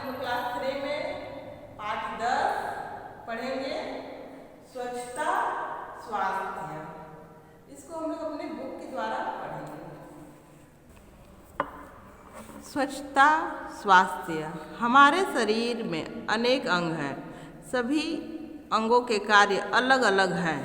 हम लोग क्लास 3 में पाठ 10 पढ़ेंगे, स्वच्छता स्वास्थ्य। इसको हम लोग अपने बुक के द्वारा पढ़ेंगे। स्वच्छता स्वास्थ्य। हमारे शरीर में अनेक अंग हैं। सभी अंगों के कार्य अलग अलग हैं।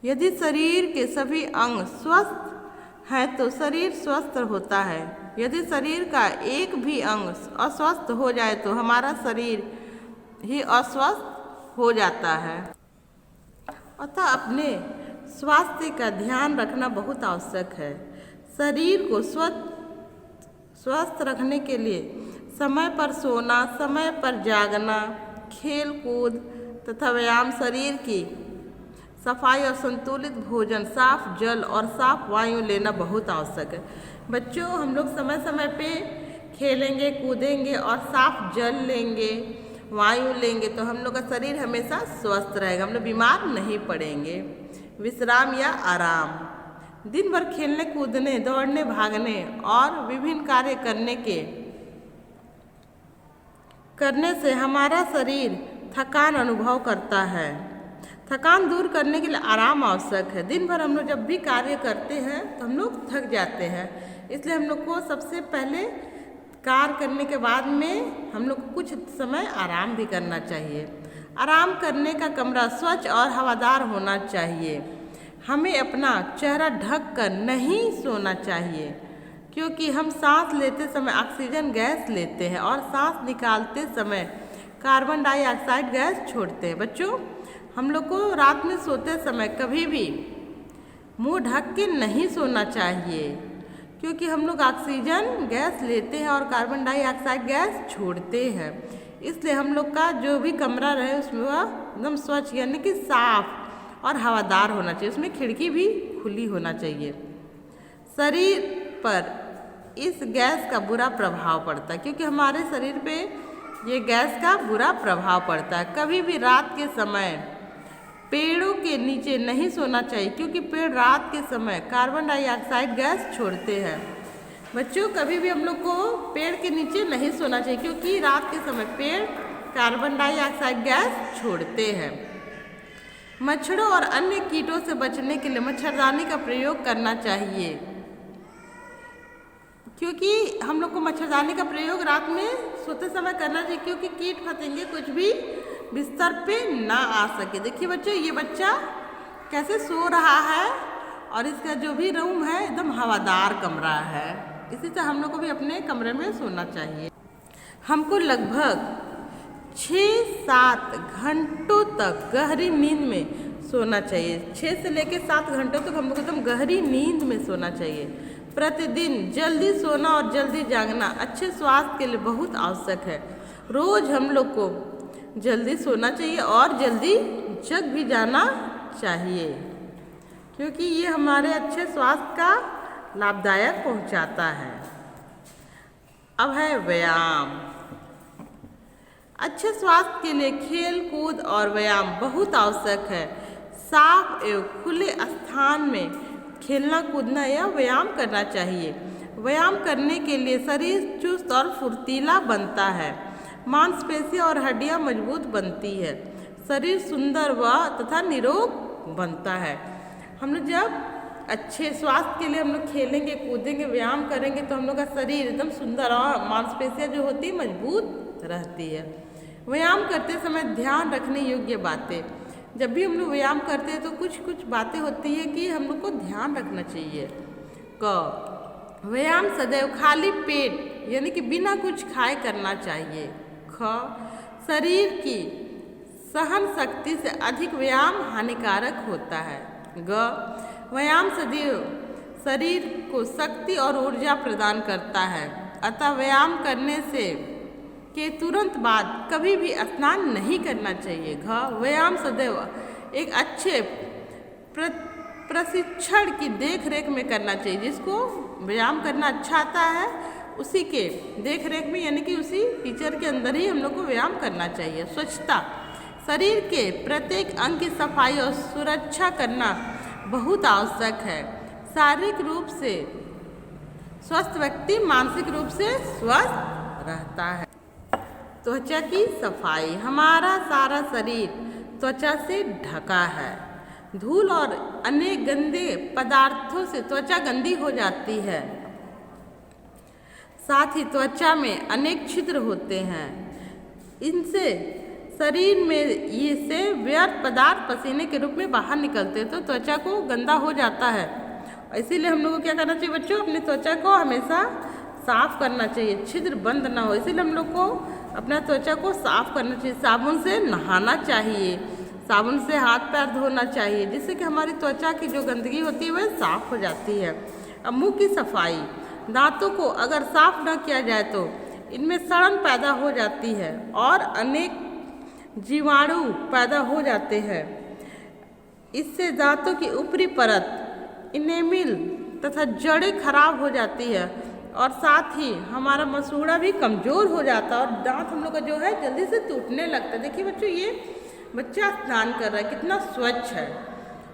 यदि शरीर के सभी अंग स्वस्थ हैं तो शरीर स्वस्थ होता है। यदि शरीर का एक भी अंग अस्वस्थ हो जाए तो हमारा शरीर ही अस्वस्थ हो जाता है। अतः अपने स्वास्थ्य का ध्यान रखना बहुत आवश्यक है। शरीर को स्वस्थ रखने के लिए समय पर सोना, समय पर जागना, खेल कूद तथा व्यायाम, शरीर की सफाई और संतुलित भोजन, साफ जल और साफ वायु लेना बहुत आवश्यक है। बच्चों, हम लोग समय समय पे खेलेंगे, कूदेंगे और साफ जल लेंगे, वायु लेंगे तो हम लोग का शरीर हमेशा स्वस्थ रहेगा। हम लोग बीमार नहीं पड़ेंगे। विश्राम या आराम। दिन भर खेलने कूदने, दौड़ने भागने और विभिन्न कार्य करने से हमारा शरीर थकान अनुभव करता है। थकान दूर करने के लिए आराम आवश्यक है। दिन भर हम लोग जब भी कार्य करते हैं तो हम लोग थक जाते हैं, इसलिए हम लोग को सबसे पहले कार्य करने के बाद में हम लोग को कुछ समय आराम भी करना चाहिए। आराम करने का कमरा स्वच्छ और हवादार होना चाहिए। हमें अपना चेहरा ढक कर नहीं सोना चाहिए, क्योंकि हम सांस लेते समय ऑक्सीजन गैस लेते हैं और सांस निकालते समय कार्बन डाइऑक्साइड गैस छोड़ते हैं। बच्चों, हम लोग को रात में सोते समय कभी भी मुंह ढक के नहीं सोना चाहिए, क्योंकि हम लोग ऑक्सीजन गैस लेते हैं और कार्बन डाइऑक्साइड गैस छोड़ते हैं। इसलिए हम लोग का जो भी कमरा रहे उसमें वह एकदम स्वच्छ यानी कि साफ और हवादार होना चाहिए। उसमें खिड़की भी खुली होना चाहिए। शरीर पर इस गैस का बुरा प्रभाव पड़ता है, क्योंकि हमारे शरीर पे ये गैस का बुरा प्रभाव पड़ता है। कभी भी रात के समय पेड़ों के नीचे नहीं सोना चाहिए, क्योंकि पेड़ रात के समय कार्बन डाइऑक्साइड गैस छोड़ते हैं। बच्चों, कभी भी हम लोग को पेड़ के नीचे नहीं सोना चाहिए, क्योंकि रात के समय पेड़ कार्बन डाइऑक्साइड गैस छोड़ते हैं। मच्छरों और अन्य कीटों से बचने के लिए मच्छरदानी का प्रयोग करना चाहिए, क्योंकि हम लोग को मच्छरदानी का प्रयोग रात में सोते समय करना चाहिए, क्योंकि कीट फतिंगे कुछ भी बिस्तर पे ना आ सके। देखिए बच्चों, ये बच्चा कैसे सो रहा है और इसका जो भी रूम है एकदम हवादार कमरा है। इसी तरह हम लोग को भी अपने कमरे में सोना चाहिए। हमको लगभग 6-7 घंटों तक गहरी नींद में सोना चाहिए। 6 से लेकर 7 घंटों तक हम लोग एकदम गहरी नींद में सोना चाहिए। प्रतिदिन जल्दी सोना और जल्दी जागना अच्छे स्वास्थ्य के लिए बहुत आवश्यक है। रोज हम लोग को जल्दी सोना चाहिए और जल्दी जग भी जाना चाहिए, क्योंकि ये हमारे अच्छे स्वास्थ्य का लाभदायक पहुंचाता है। अब है व्यायाम। अच्छे स्वास्थ्य के लिए खेल कूद और व्यायाम बहुत आवश्यक है। साफ एवं खुले स्थान में खेलना कूदना या व्यायाम करना चाहिए। व्यायाम करने के लिए शरीर चुस्त और फुर्तीला बनता है। मांसपेशियां और हड्डियां मजबूत बनती है। शरीर सुंदर व तथा निरोग बनता है। हम लोग जब अच्छे स्वास्थ्य के लिए हम लोग खेलेंगे कूदेंगे व्यायाम करेंगे तो हम लोग का शरीर एकदम सुंदर और मांसपेशियां जो होती है मजबूत रहती है। व्यायाम करते समय ध्यान रखने योग्य बातें। जब भी हम लोग व्यायाम करते हैं तो कुछ बातें होती है कि हम लोग को ध्यान रखना चाहिए। व्यायाम सदैव खाली पेट यानी कि बिना कुछ खाए करना चाहिए। शरीर की सहन शक्ति से अधिक व्यायाम हानिकारक होता है। व्यायाम सदैव शरीर को शक्ति और ऊर्जा प्रदान करता है, अतः व्यायाम करने के तुरंत बाद कभी भी स्नान नहीं करना चाहिए। व्यायाम सदैव एक अच्छे प्रशिक्षण की देख रेख में करना चाहिए। जिसको व्यायाम करना अच्छा आता है उसी के देख रेख में यानी कि उसी टीचर के अंदर ही हम लोग को व्यायाम करना चाहिए। स्वच्छता। शरीर के प्रत्येक अंग की सफाई और सुरक्षा करना बहुत आवश्यक है। शारीरिक रूप से स्वस्थ व्यक्ति मानसिक रूप से स्वस्थ रहता है। त्वचा की सफाई। हमारा सारा शरीर त्वचा से ढका है। धूल और अन्य गंदे पदार्थों से त्वचा गंदी हो जाती है। साथ ही त्वचा में अनेक छिद्र होते हैं। इनसे शरीर में ये से व्यर्थ पदार्थ पसीने के रूप में बाहर निकलते हैं, तो त्वचा को गंदा हो जाता है। इसीलिए हम लोग को क्या करना चाहिए बच्चों, अपनी त्वचा को हमेशा साफ करना चाहिए, छिद्र बंद ना हो। इसीलिए हम लोग को अपना त्वचा को साफ करना चाहिए। साबुन से नहाना चाहिए, साबुन से हाथ पैर धोना चाहिए, जिससे कि हमारी त्वचा की जो गंदगी होती है वह साफ हो जाती है। अब मुंह की सफाई। दांतों को अगर साफ न किया जाए तो इनमें सड़न पैदा हो जाती है और अनेक जीवाणु पैदा हो जाते हैं। इससे दांतों की ऊपरी परत, इनेमिल तथा जड़ें खराब हो जाती है और साथ ही हमारा मसूड़ा भी कमज़ोर हो जाता है और दांत हम लोग का जो है जल्दी से टूटने लगता है। देखिए बच्चों, ये बच्चा स्नान कर रहा है, कितना स्वच्छ है।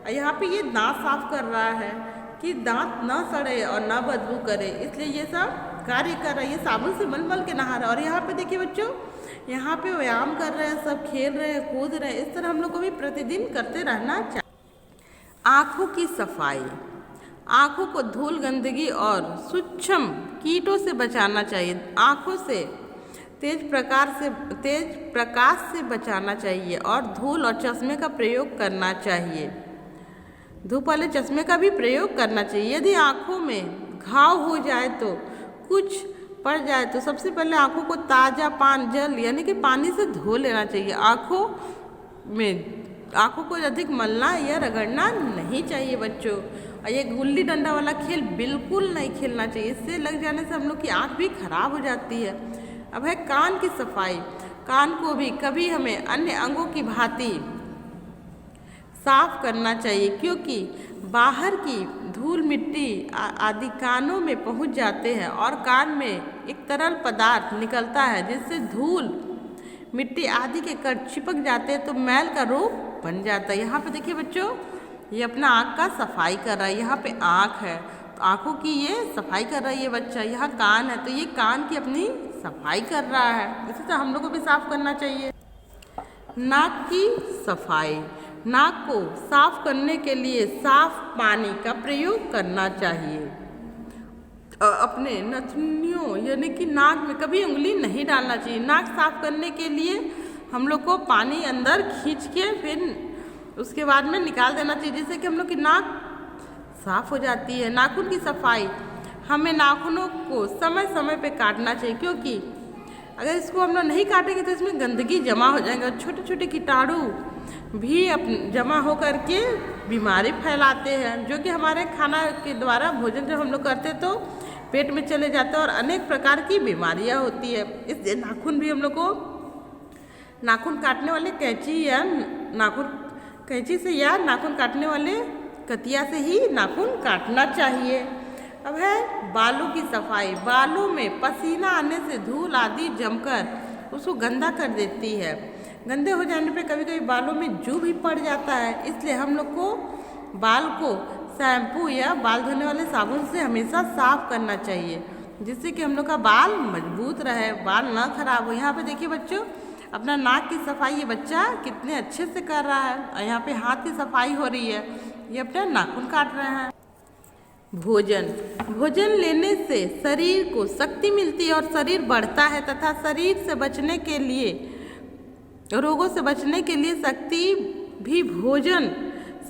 और यहाँ पे ये दांत साफ कर रहा है कि दांत ना सड़े और ना बदबू करे, इसलिए ये सब कार्य कर रहा है। ये साबुन से मल मल के नहा रहा है। और यहाँ पे देखिए बच्चों, यहाँ पे व्यायाम कर रहे हैं, सब खेल रहे हैं, कूद रहे हैं। इस तरह हम लोग को भी प्रतिदिन करते रहना चाहिए। आँखों की सफाई। आँखों को धूल, गंदगी और सूक्ष्म कीटों से बचाना चाहिए। आँखों से तेज प्रकाश से बचाना चाहिए और धूल और चश्मे का प्रयोग करना चाहिए। धूप वाले चश्मे का भी प्रयोग करना चाहिए। यदि आँखों में घाव हो जाए तो कुछ पड़ जाए तो सबसे पहले आँखों को ताज़ा जल यानी कि पानी से धो लेना चाहिए। आँखों को अधिक मलना या रगड़ना नहीं चाहिए बच्चों। और ये गुल्ली डंडा वाला खेल बिल्कुल नहीं खेलना चाहिए, इससे लग जाने से हम लोग की आँख भी खराब हो जाती है। अब है कान की सफाई। कान को भी कभी हमें अन्य अंगों की भांति साफ करना चाहिए, क्योंकि बाहर की धूल, मिट्टी आदि कानों में पहुंच जाते हैं और कान में एक तरल पदार्थ निकलता है, जिससे धूल, मिट्टी आदि के कण चिपक जाते हैं तो मैल का रूप बन जाता है। यहाँ पे देखिए बच्चों, ये अपना आँख का सफाई कर रहा है। यहाँ पे आँख है तो आँखों की ये सफाई कर रहा है ये बच्चा। यहाँ कान है तो ये कान की अपनी सफाई कर रहा है। इसी तरह हम लोग को भी साफ करना चाहिए। नाक की सफाई। नाक को साफ करने के लिए साफ पानी का प्रयोग करना चाहिए। अपने नथुनियों यानी कि नाक में कभी उंगली नहीं डालना चाहिए। नाक साफ करने के लिए हम लोग को पानी अंदर खींच के फिर उसके बाद में निकाल देना चाहिए, जिससे कि हम लोग की नाक साफ हो जाती है। नाखून की सफाई। हमें नाखूनों को समय समय पे काटना चाहिए, क्योंकि अगर इसको हम लोग नहीं काटेंगे तो इसमें गंदगी जमा हो जाएगा। छोटे छोटे कीटाणु भी जमा हो करके बीमारी फैलाते हैं, जो कि हमारे खाना के द्वारा भोजन जब हम लोग करते हैं तो पेट में चले जाते हैं और अनेक प्रकार की बीमारियां होती है। इसलिए नाखून भी हम लोग को नाखून काटने वाले कैंची से या नाखून काटने वाले कतिया से ही नाखून काटना चाहिए। अब है बालों की सफाई। बालों में पसीना आने से धूल आदि जमकर उसको गंदा कर देती है। गंदे हो जाने पे कभी कभी बालों में जू भी पड़ जाता है, इसलिए हम लोग को बाल को शैम्पू या बाल धोने वाले साबुन से हमेशा साफ करना चाहिए, जिससे कि हम लोग का बाल मजबूत रहे, बाल ना खराब हो। यहाँ पे देखिए बच्चों, अपना नाक की सफाई ये बच्चा कितने अच्छे से कर रहा है। और यहाँ पे हाथ की सफाई हो रही है, ये अपना नाखून काट रहे हैं। भोजन लेने से शरीर को शक्ति मिलती है और शरीर बढ़ता है तथा शरीर से बचने के लिए, रोगों से बचने के लिए शक्ति भी भोजन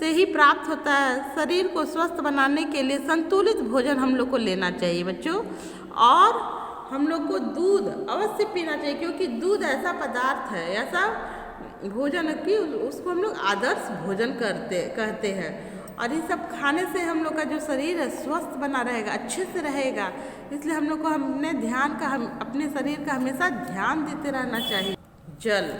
से ही प्राप्त होता है। शरीर को स्वस्थ बनाने के लिए संतुलित भोजन हम लोग को लेना चाहिए बच्चों। और हम लोग को दूध अवश्य पीना चाहिए, क्योंकि दूध ऐसा पदार्थ है, ऐसा भोजन है कि उसको हम लोग आदर्श भोजन कहते हैं। और ये सब खाने से हम लोग का जो शरीर है स्वस्थ बना रहेगा, अच्छे से रहेगा। इसलिए हम लोग को अपने शरीर का हमेशा ध्यान देते रहना चाहिए। जल।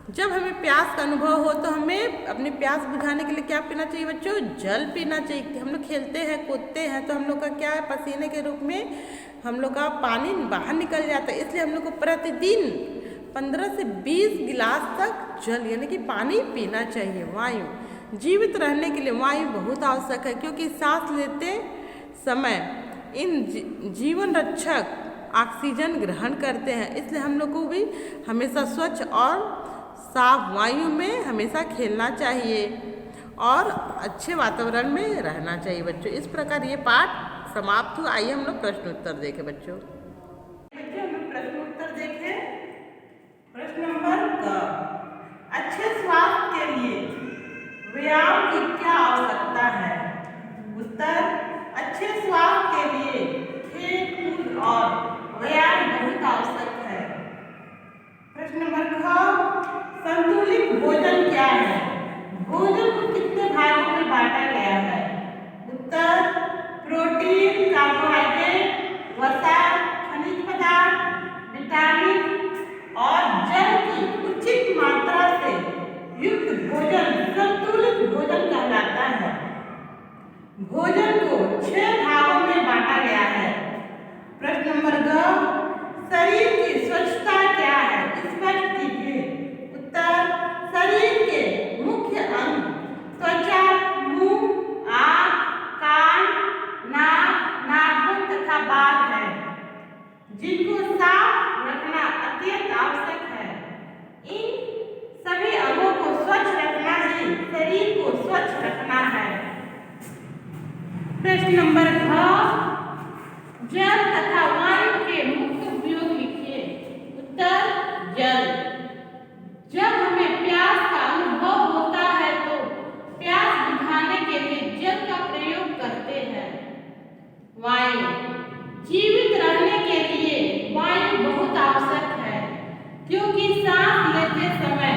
जब हमें प्यास का अनुभव हो तो हमें अपनी प्यास बुझाने के लिए क्या पीना चाहिए बच्चों? जल पीना चाहिए। हम लोग खेलते हैं, कूदते हैं तो हम लोग का क्या है, पसीने के रूप में हम लोग का पानी बाहर निकल जाता है। इसलिए हम लोग को प्रतिदिन 15 से 20 गिलास तक जल यानी कि पानी पीना चाहिए। वायु। जीवित रहने के लिए वायु बहुत आवश्यक है, क्योंकि सांस लेते समय इन जीवन रक्षक ऑक्सीजन ग्रहण करते हैं। इसलिए हम लोग को भी हमेशा स्वच्छ और साफ वायु में हमेशा खेलना चाहिए और अच्छे वातावरण में रहना चाहिए बच्चों। इस प्रकार ये पाठ समाप्त हुआ। आइए हम लोग प्रश्न उत्तर देखें बच्चों। हम लोग प्रश्न उत्तर देखें। प्रश्न नंबर क, अच्छे स्वास्थ्य के लिए व्यायाम की क्या आवश्यकता है? उत्तर, अच्छे स्वास्थ्य के लिए खेल कूद और व्यायाम बहुत आवश्यक है। प्रश्न नंबर ख, संतुलित भोजन क्या है? भोजन को कितने भागों में बांटा गया है? उत्तर, प्रोटीन, कार्बोहाइड्रेट, वसा, खनिज पदार्थ, विटामिन और जल की उचित मात्रा से युक्त भोजन संतुलित भोजन कहलाता है। भोजन को 6 भागों में बांटा गया है। प्रश्न नंबर ग, शरीर की स्वच्छता क्या है? स्पष्ट कीजिए। उत्तर, शरीर के मुख्य अंग त्वचा, मुंह, आँख, कान, नाक, नाखून तथा बाल है, जिनको साफ रखना अत्यंत आवश्यक है। इन सभी अंगों को स्वच्छ रखना ही शरीर को स्वच्छ रखना है। प्रश्न नंबर ख, जल तथा वायु के मुख्य उपयोग लिखिए। उत्तर, जल। जब हमें प्यास का अनुभव होता है तो प्यास बुझाने के लिए जल का प्रयोग करते हैं। वायु, जीवित रहने के लिए वायु बहुत आवश्यक है, क्योंकि सांस लेते समय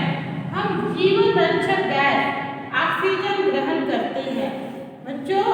हम जीवन रक्षक गैस ऑक्सीजन ग्रहण करते हैं। बच्चों,